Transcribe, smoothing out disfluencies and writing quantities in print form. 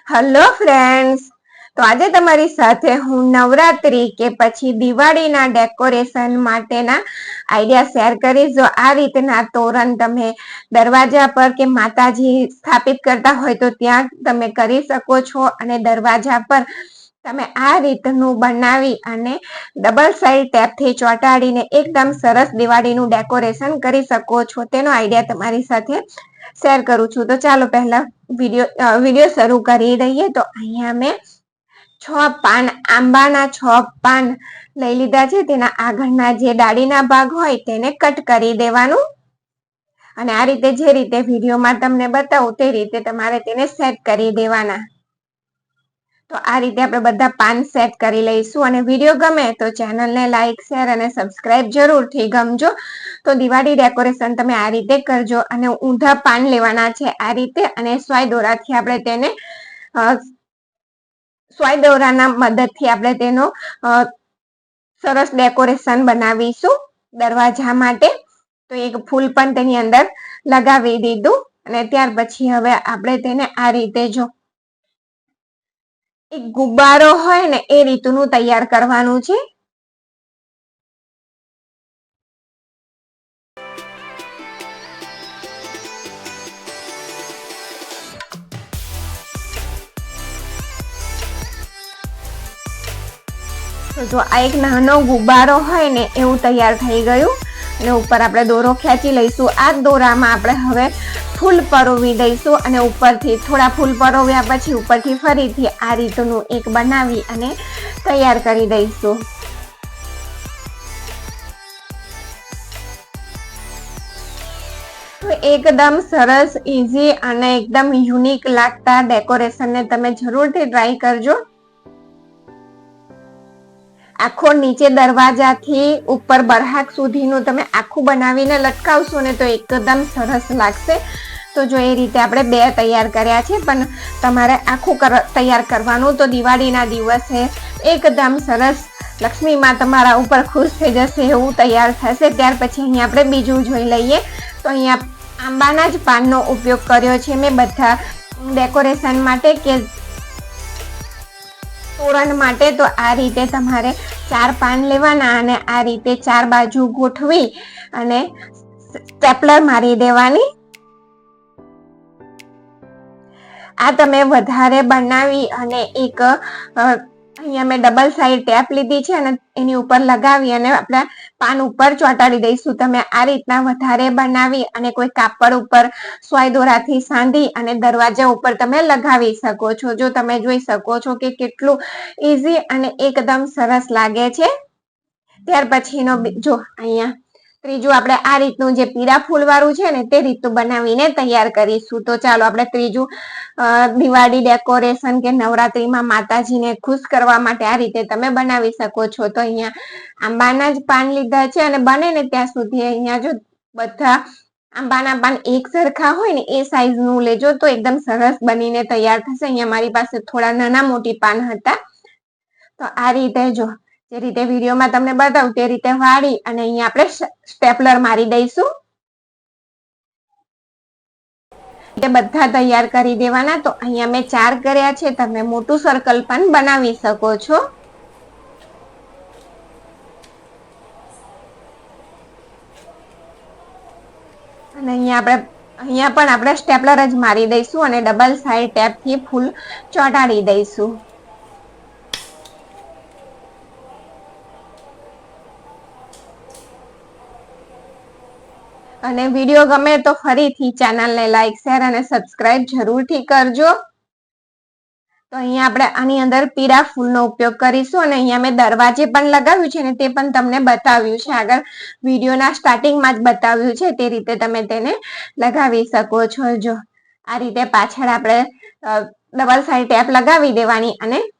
Hello friends, તો આજે તમારી સાથે હું નવરાત્રી કે પછી દિવાળીના ડેકોરેશન માટેના આઈડિયા શેર કરીશ. જો આ રીતના તોરણ તમે દરવાજા પર કે માતાજી સ્થાપિત કરતા હોય તો ત્યાં તમે કરી શકો છો, અને દરવાજા પર તમે આ રીતનું બનાવી અને ડબલ સાઇડ ટેપથી ચોંટાડીને એકદમ સરસ દિવાળીનું ડેકોરેશન કરી શકો છો. તેનો આઈડિયા તમારી સાથે શેર કરું છું. તો ચાલો પહેલા વિડીયો શરૂ કરી દઈએ. તો અહીંયા મેં 6 પાન, આંબાના 6 પાન લઈ લીધા છે. તેના આગળના જે ડાળીના ભાગ હોય તેને કટ કરી દેવાનું, અને આ રીતે જે રીતે વિડીયોમાં તમને બતાવું તે રીતે તમારે તેને સેટ કરી દેવાના. તો આ રીતે આપણે બધા પાન સેટ કરી લઈશું. અને વિડીયો ગમે તો ચેનલને લાઈક, શેર અને સબસ્ક્રાઇબ જરૂરથી ગમજો. તો દિવાળી ડેકોરેશન તમે આ રીતે કરજો. અને ઊંધા પાન લેવાના છે આ રીતે, અને સ્વાય દોરાથી આપણે તેને સ્વાય દોરાના મદદથી આપણે તેનો સરસ ડેકોરેશન બનાવીશું દરવાજા માટે. તો એક ફૂલ પણ તેની અંદર લગાવી દીધું, અને ત્યાર પછી હવે આપણે તેને આ રીતે જો એક ગુબ્બારો હોય ને એ રીતનું તૈયાર કરવાનું છે. તો આ એક નાનો ગુબ્બારો હોય ને એવું તૈયાર થઈ ગયું, અને ઉપર આપણે દોરો ખેંચી લઈશું. આ દોરામાં આપણે હવે ફૂલ પરોવી દઈશું, અને ઉપરથી થોડા ફૂલ પરોવ્યા પછી ઉપરથી ફરીથી આ રીતનું એક બનાવી અને તૈયાર કરી દઈશું. તો એકદમ સરસ, ઈઝી અને એકદમ યુનિક લાગતા ડેકોરેશનને તમે જરૂરથી ટ્રાય કરજો. આખો નીચે દરવાજાથી ઉપર બરહાક સુધીનું તમે આખું બનાવીને લટકાવશો ને તો એકદમ સરસ લાગશે. તો જો એ રીતે આપણે 2 તૈયાર કર્યા છે, પણ તમારે આખું તૈયાર કરવાનું. તો દિવાળીના દિવસે એકદમ સરસ લક્ષ્મીમાં તમારા ઉપર ખુશ થઈ જશે એવું તૈયાર થશે. ત્યાર પછી અહીંયા આપણે બીજું જોઈ લઈએ. તો અહીંયા આંબાના જ પાનનો ઉપયોગ કર્યો છે મેં બધા ડેકોરેશન માટે કે તોરણ માટે. તો આ રીતે તમારે 4 પાન લેવાના, અને આ રીતે 4 બાજુ ગોઠવી અને સ્ટેપલર મારી દેવાની. આ તમે વધારે બનાવી અને એક અહીંયા મેં ડબલ સાઈડ ટેપ લીધી છે, અને એની ઉપર લગાવી અને આપણે પાન ઉપર ચોંટાડી દઈશું. તમે આ રીતના વધારે બનાવી અને કોઈ કાપડ ઉપર સ્વાય દોરાથી સાંધી અને દરવાજા ઉપર તમે લગાવી શકો છો. જો તમે જોઈ શકો છો કે કેટલું ઈઝી અને એકદમ સરસ લાગે છે. ત્યાર પછીનો જો અહીંયા ત્રીજું આપણે આ રીતનું જે પીળા ફૂલ વાળું છે ને તે રીતનું બનાવીને તૈયાર કરીશું. તો ચાલો આપણે ત્રીજું દિવાળી ડેકોરેશન કે નવરાત્રીમાં માતાજીને ખુશ કરવા માટે આ રીતે તમે બનાવી શકો છો. તો અહીંયા આંબાના જ પાન લીધા છે, અને બને ને ત્યાં સુધી અહીંયા જો બધા આંબાના પાન એક સરખા હોય ને એ સાઈઝ નું લેજો, તો એકદમ સરસ બનીને તૈયાર થશે. અહીંયા મારી પાસે થોડા નાના મોટી પાન હતા. તો આ રીતે જો જે રીતે વિડીયોમાં તમને બતાવું તે રીતે વાળી અને અહીંયા આપણે સ્ટેપલર મારી દઈશું. એ બધા તૈયાર કરી દેવાના. તો અહીંયા મેં 4 કર્યા છે, તમે મોટું સર્કલ પણ બનાવી શકો છો. અને અહીંયા પણ આપણે સ્ટેપલર જ મારી દઈશું અને ડબલ સાઈડ ટેપથી ફૂલ ચોંટાડી દઈશું. અને વિડીયો ગમે તો ફરીથી ચેનલને લાઈક, શેર અને સબસ્ક્રાઇબ જરૂરથી કરજો. તો અહીંયા આપણે આની અંદર પીળા ફૂલનો ઉપયોગ કરીશું, અને અહીંયા મેં દરવાજે પણ લગાવ્યું છે ને તે પણ તમને બતાવ્યું છે. આગળ વિડીયોના સ્ટાર્ટિંગમાં જ બતાવ્યું છે તે રીતે તમે તેને લગાવી શકો છો. જો આ રીતે પાછળ આપણે ડબલ સાઈડ ટેપ લગાવી દેવાની અને